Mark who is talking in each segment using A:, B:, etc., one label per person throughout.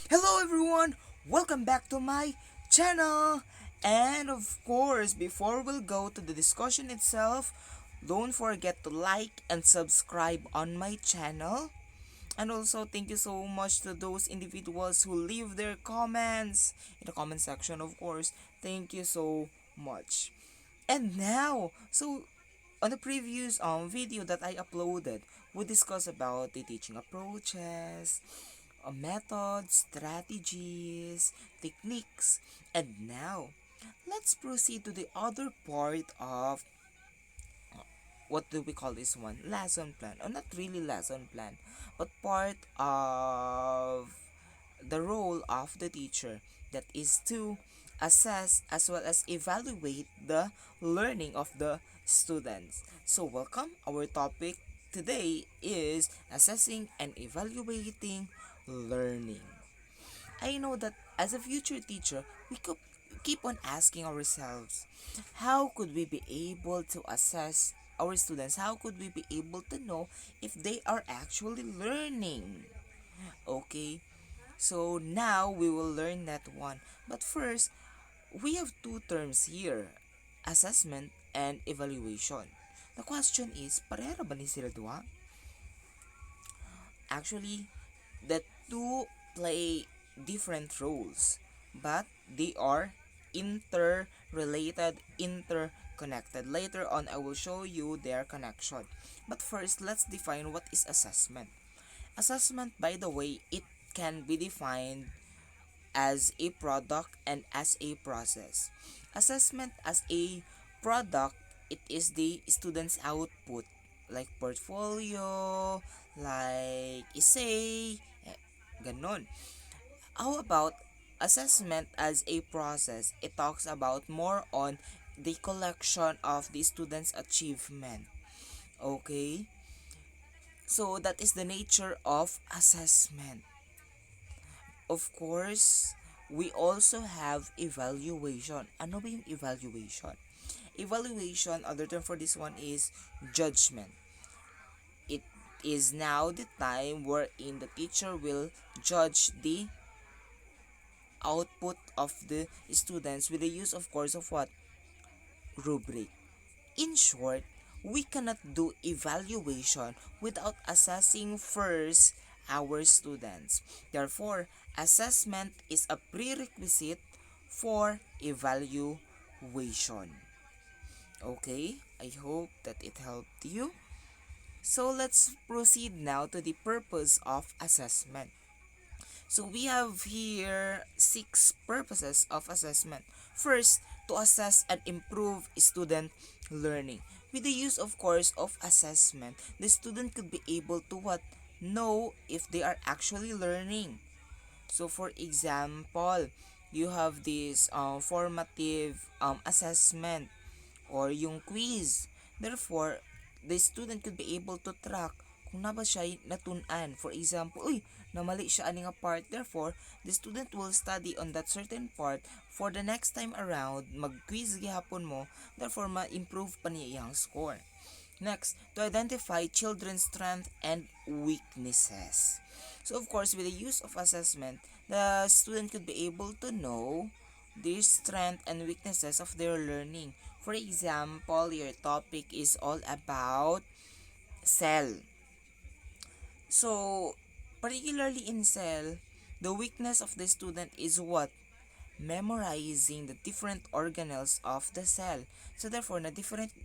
A: Hello everyone, welcome back to my channel. And of course, before we'll go to the discussion itself, don't forget to like and subscribe on my channel. And also thank you so much to those individuals who leave their comments in the comment section, of course. Thank you so much. And now, on the previous video that I uploaded, we discussed about the teaching approaches, methods, strategies, techniques, and now let's proceed to the other part of what do we call this one? Lesson plan. Or not really lesson plan, but part of the role of the teacher, that is to assess as well as evaluate the learning of the students. So welcome. Our topic today is assessing and evaluating learning. I know that as a future teacher, we could keep on asking ourselves, how could we be able to assess our students? How could we be able to know if they are actually learning? Okay, so now we will learn that one. But first, we have two terms here, assessment and evaluation. The question is, parehara ba ni sila duha? Actually, the two play different roles, but they are interrelated, interconnected. Later on, I will show you their connection. But first, let's define what is assessment. Assessment, by the way, it can be defined as a product and as a process. Assessment as a product, it is the student's output, like portfolio, like essay, ganon. How about assessment as a process? It talks about more on the collection of the student's achievement. Okay? So that is the nature of assessment. Of course, we also have evaluation. Ano ba yung evaluation? Evaluation, other term for this one is judgment. It is now the time wherein the teacher will judge the output of the students with the use, of course, of what? Rubric. In short, we cannot do evaluation without assessing first our students. Therefore, assessment is a prerequisite for evaluation. Okay, I hope that it helped you. So let's proceed now to the purpose of assessment. So we have here six purposes of assessment. First, to assess and improve student learning. With the use, of course, of assessment, the student could be able to what? Know if they are actually learning. So for example, you have this formative assessment or yung quiz. Therefore, the student could be able to track kung na ba siya natunan. For example, uy, namali siya aning a part. Therefore, the student will study on that certain part for the next time around, mag-quiz gihapon mo, therefore ma-improve pa niya iyang score. Next, to identify children's strength and weaknesses. So of course, with the use of assessment, the student could be able to know the strength and weaknesses of their learning. For example, your topic is all about cell. So, particularly in cell, the weakness of the student is what? Memorizing the different organelles of the cell. So therefore, na-determine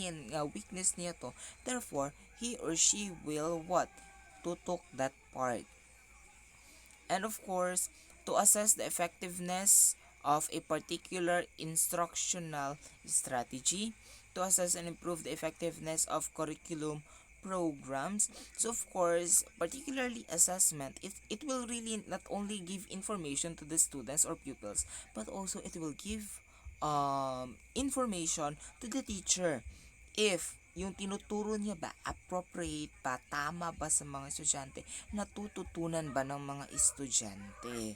A: yan nga weakness niya to. Therefore, he or she will what? Tutok that part. And of course, to assess the effectiveness of a particular instructional strategy, to assess and improve the effectiveness of curriculum programs. So of course, particularly assessment, it will really not only give information to the students or pupils, but also it will give information to the teacher if yung tinuturo niya ba appropriate ba, tama ba sa mga estudyante, natututunan ba ng mga estudyante.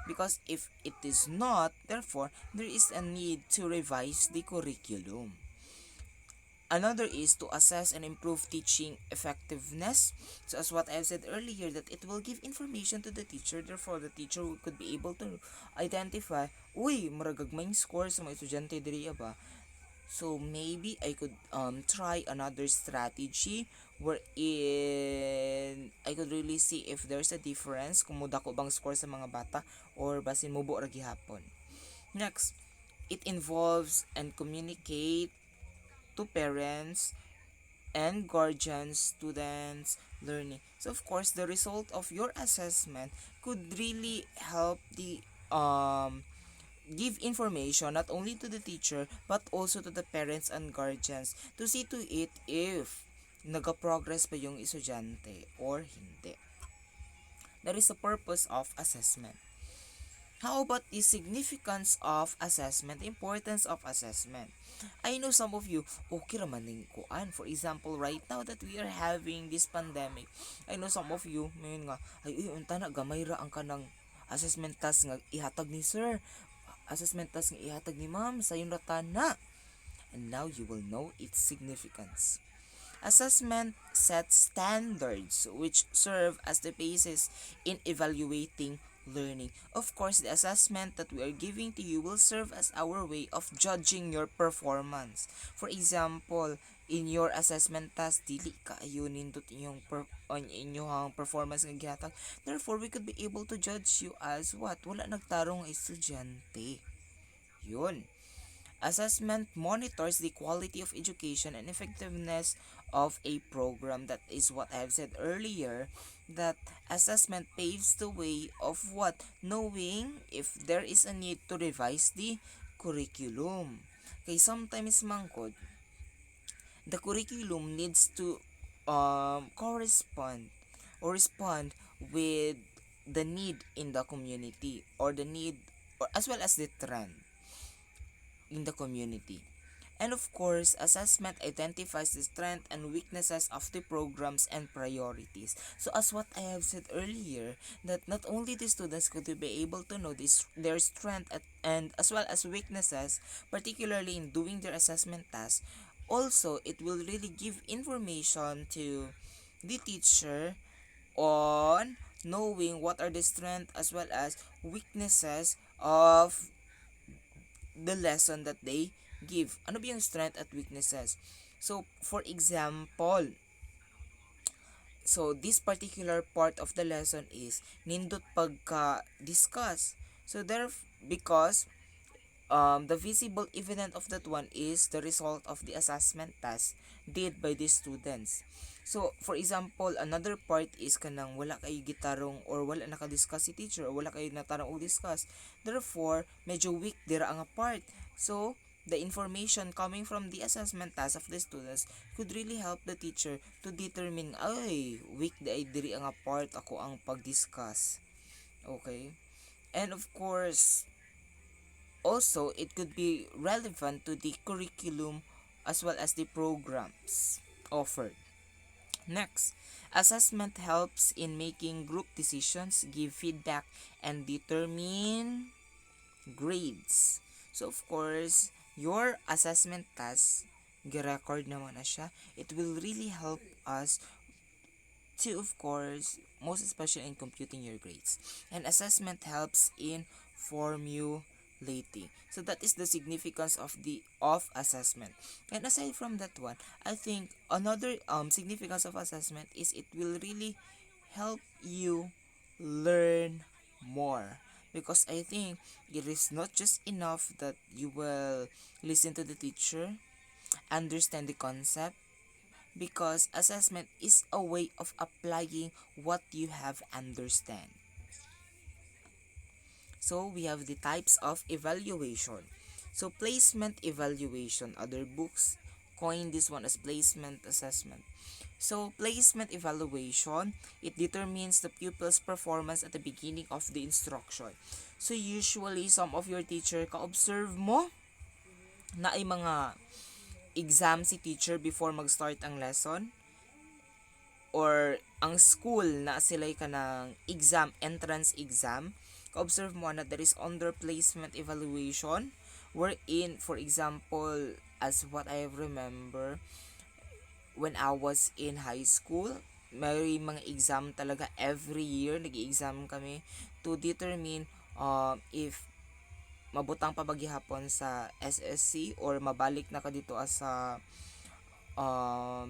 A: Because if it is not, therefore, there is a need to revise the curriculum. Another is to assess and improve teaching effectiveness. So as what I have said earlier, that it will give information to the teacher, therefore the teacher could be able to identify, uy, maragagmay score sa mga estudyante diri ba. So maybe I could try another strategy wherein I could really see if there's a difference kung muda ko bang score sa mga bata or basin mubo ra gihapon. Next, it involves and communicate to parents and guardians, students, learning. So of course, the result of your assessment could really help the give information not only to the teacher but also to the parents and guardians to see to it if nag-progress ba yung estudyante or hindi. That is the purpose of assessment. How about the significance of assessment, the importance of assessment? I know some of you, okay raman ning kuan. For example, right now that we are having this pandemic, I know some of you, mayon nga, ay, unta na, gamay ra ang kanang assessment task nga ihatag ni sir. Assessment task nga ihatag ni ma'am, sa yung na. And now you will know its significance. Assessment sets standards which serve as the basis in evaluating learning. Of course, the assessment that we are giving to you will serve as our way of judging your performance. For example, in your assessment task, dili kaayo nindot inyong performance nga gihatag. Therefore, we could be able to judge you as what? Wala nagtarong estudyante. Yun. Assessment monitors the quality of education and effectiveness of a program. That is what I have said earlier, that assessment paves the way of what? Knowing if there is a need to revise the curriculum. Okay, sometimes mangkod, the curriculum needs to correspond or respond with the need in the community or the need or as well as the trend in the community. And of course, assessment identifies the strengths and weaknesses of the programs and priorities. So as what I have said earlier, that not only the students could be able to know their strength and as well as weaknesses, particularly in doing their assessment task, also it will really give information to the teacher on knowing what are the strengths as well as weaknesses of the lesson that they give. Ano ba yung strength at weaknesses? So, for example, so this particular part of the lesson is nindot pagka-discuss. So, because the visible evidence of that one is the result of the assessment task did by the students. So, for example, another part is kanang wala kayo gitarong or wala nakadiscuss si teacher or wala kayo natarong o discuss. Therefore, medyo weak dira ang part. So, the information coming from the assessment task of the students could really help the teacher to determine, ay, weak diri ang part ako ang pag-discuss. Okay? And of course, also, it could be relevant to the curriculum as well as the programs offered. Next, assessment helps in making group decisions, give feedback, and determine grades. So, of course, your assessment task, gi-record naman na siya. It will really help us to, of course, most especially in computing your grades. And assessment helps in formulating. So that is the significance of assessment. And aside from that one, I think another significance of assessment is it will really help you learn more. Because I think it is not just enough that you will listen to the teacher, understand the concept, because assessment is a way of applying what you have understand. So we have the types of evaluation. So placement evaluation, other books coin this one as placement assessment. So placement evaluation, it determines the pupil's performance at the beginning of the instruction. So usually some of your teacher ka-observe mo na ay mga exam si teacher before mag-start ang lesson, or ang school na sila'y ka ng exam, entrance exam, ka-observe mo na there is under placement evaluation wherein, for example, as what I remember, when I was in high school, may mga exam talaga every year, nag-exam kami to determine if mabutang pa bagyahapon sa SSC or mabalik na ka dito as a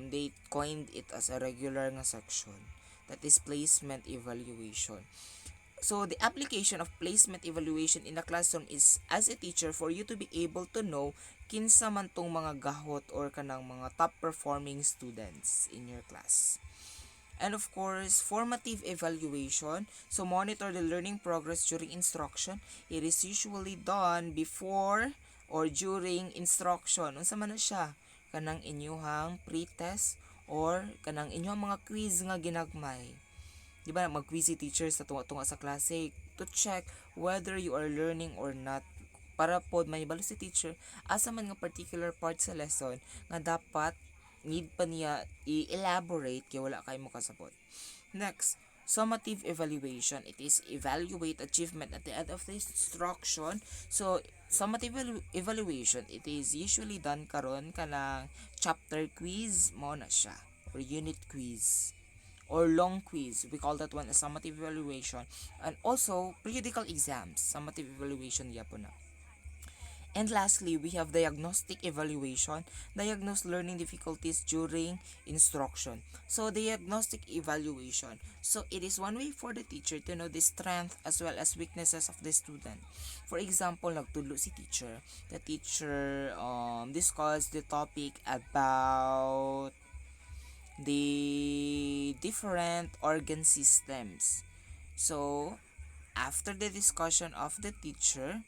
A: they coined it as a regular nga section, that is placement evaluation. So the application of placement evaluation in the classroom is as a teacher for you to be able to know kinsa man tong mga gahot or kanang mga top performing students in your class. And of course, formative evaluation. So monitor the learning progress during instruction. It is usually done before or during instruction. Unsa man na siya? Kanang inyuhang pre-test or kanang inyuhang mga quiz nga ginagmay. Di ba mag-quiz si teacher sa tunga-tunga sa klase to check whether you are learning or not, para pod may balo si teacher asa man nga particular part sa lesson nga dapat need pa niya i-elaborate kay wala kay mo kasabot. Next, summative evaluation. It is evaluate achievement at the end of the instruction. So summative evaluation, it is usually done karon kanang chapter quiz mo na siya or unit quiz or long quiz. We call that one a summative evaluation. And also, periodical exams, summative evaluation yapon na. And lastly, we have diagnostic evaluation. Diagnose learning difficulties during instruction. So, diagnostic evaluation. So, it is one way for the teacher to know the strength as well as weaknesses of the student. For example, nagtudlo si teacher. The teacher discussed the topic about the different organ systems. So, after the discussion of the teacher,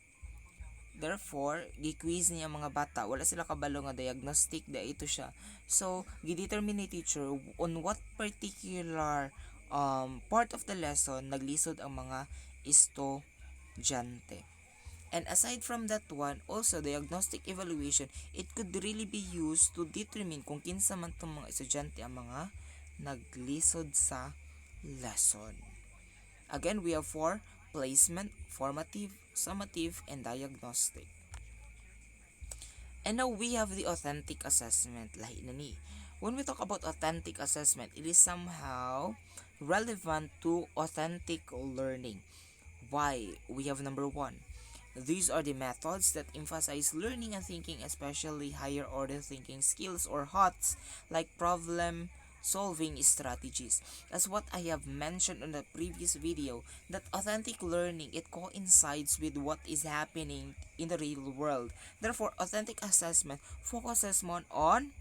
A: therefore, gi-quiz niya mga bata. Wala sila kabalo nga diagnostic da ito siya. So, gi-determine ni teacher on what particular part of the lesson naglisod ang mga estudyante. And aside from that one, also diagnostic evaluation, it could really be used to determine kung kinsa man tong mga estudyante ang mga naglisod sa lesson. Again, we have four: placement, formative, summative, and diagnostic. And now we have the authentic assessment. Lahi na ni. When we talk about authentic assessment, it is somehow relevant to authentic learning. Why? We have number one. These are the methods that emphasize learning and thinking, especially higher order thinking skills or HOTS, like problem solving strategies. As what I have mentioned on the previous video, that authentic learning, it coincides with what is happening in the real world. Therefore, authentic assessment focuses more on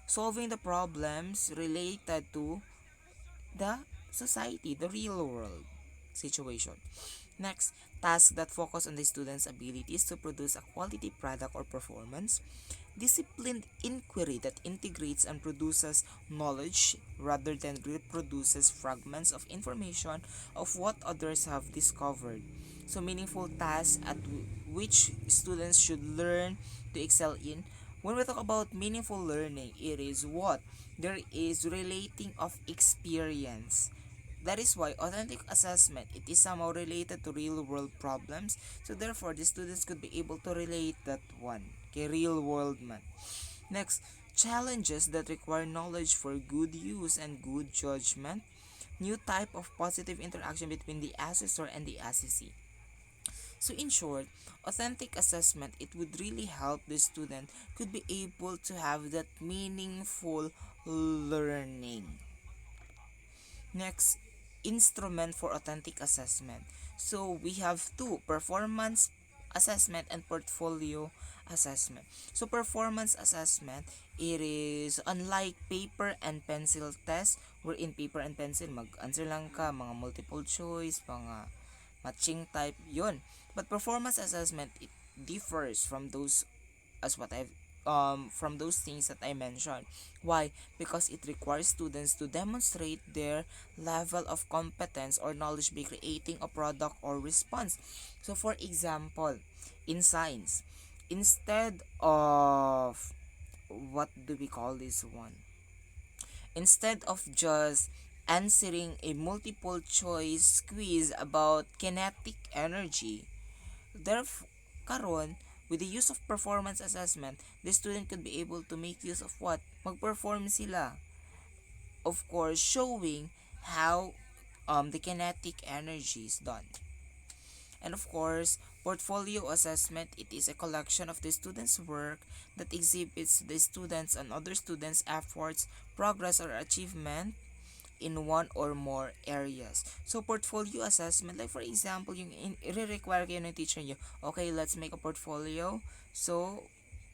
A: solving the problems related to the society, the real world situation. Next, tasks that focus on the student's abilities to produce a quality product or performance. Disciplined inquiry that integrates and produces knowledge rather than reproduces fragments of information of what others have discovered. So, meaningful tasks at which students should learn to excel in. When we talk about meaningful learning, it is what? There is relating of experience. That is why authentic assessment, it is somehow related to real world problems. So therefore, the students could be able to relate that one kay real world man. Next, challenges that require knowledge for good use and good judgment. New type of positive interaction between the assessor and the assessee. So in short, authentic assessment, it would really help the student could be able to have that meaningful learning. Next, instrument for authentic assessment. So we have two: performance assessment and portfolio assessment. So performance assessment, it is unlike paper and pencil test, where in paper and pencil mag-answer lang ka mga multiple choice, mga matching type, yun. But performance assessment, it differs from those as what I've from those things that I mentioned. Why? Because it requires students to demonstrate their level of competence or knowledge by creating a product or response. So for example, in science, instead of what do we call this one? Instead of just answering a multiple choice quiz about kinetic energy, therefore karon With the use of performance assessment, the student could be able to make use of what? Mag-perform sila. Of course, showing how the kinetic energy is done. And of course, portfolio assessment, it is a collection of the students' work that exhibits the students and other students' efforts, progress, or achievement in one or more areas. So, portfolio assessment, like for example, yung i-require kayo ng teacher nyo, okay, let's make a portfolio. So,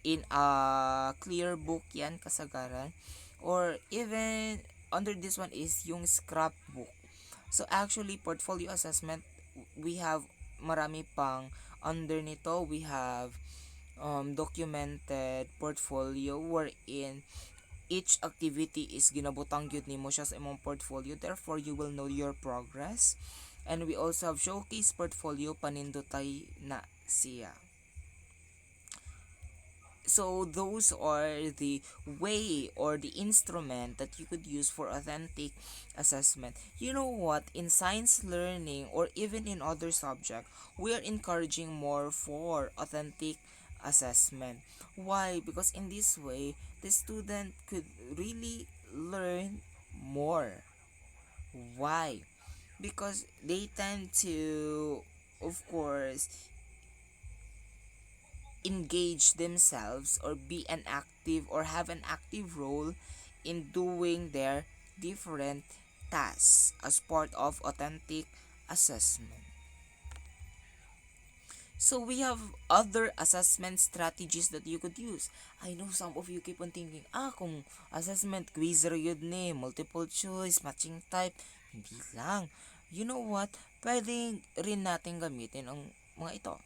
A: in a clear book yan, kasagaran. Or even, under this one is yung scrapbook. So, actually, portfolio assessment, we have marami pang under nito. We have documented portfolio wherein each activity is ginabutang gyud nimo siya sa imong portfolio, therefore you will know your progress. And we also have showcase portfolio, panindotay na siya. So those are the way or the instrument that you could use for authentic assessment. You know what? In science learning or even in other subject, we are encouraging more for authentic assessment. Why? Because in this way, the student could really learn more. Why? Because they tend to, of course, engage themselves or be an active or have an active role in doing their different tasks as part of authentic assessment. So we have other assessment strategies that you could use. I know some of you keep on thinking, kung assessment quiz yun ni, multiple choice, matching type, hindi lang. You know what? Pwedeng rin natin gamitin ang mga ito.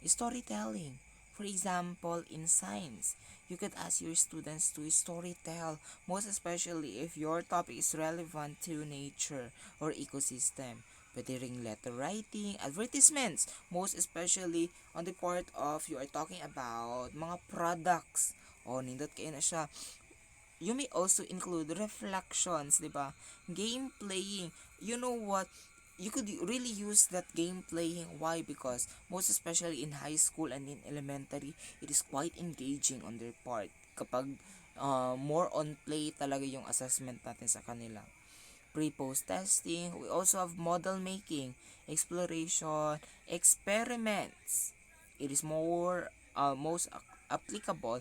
A: Storytelling. For example, in science, you could ask your students to storytell, most especially if your topic is relevant to nature or ecosystem. Pwede ring letter writing, advertisements, most especially on the part of you are talking about mga products. Nindot kayo na siya. You may also include reflections, di ba? Game playing. You know what? You could really use that game playing. Why? Because most especially in high school and in elementary, it is quite engaging on their part. Kapag more on play talaga yung assessment natin sa kanila. Pre-post testing, we also have model making, exploration, experiments. It is most applicable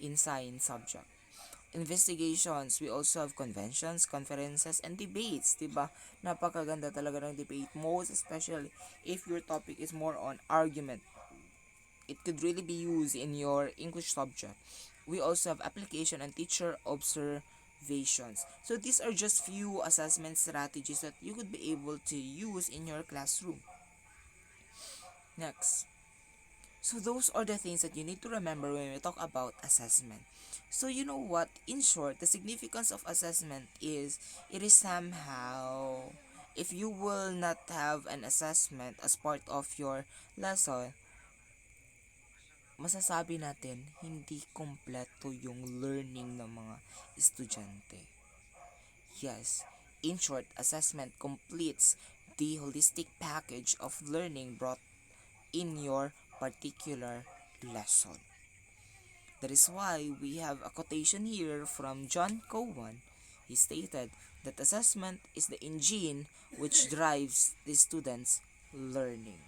A: in science subject. Investigations, we also have conventions, conferences, and debates, diba? Napakaganda talaga ng debate, most especially if your topic is more on argument. It could really be used in your English subject. We also have application and teacher observations. So these are just few assessment strategies that you could be able to use in your classroom. Next. So those are the things that you need to remember when we talk about assessment. So you know what? In short, the significance of assessment is it is somehow if you will not have an assessment as part of your lesson, masasabi natin hindi kompleto yung learning ng mga estudyante. Yes, in short, assessment completes the holistic package of learning brought in your particular lesson. That is why we have a quotation here from John Cowan. He stated that assessment is the engine which drives the students' learning.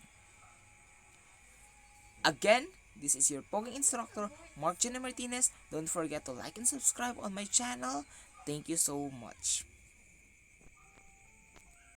A: Again, this is your Poging instructor, Mark Jenny Martinez. Don't forget to like and subscribe on my channel. Thank you so much.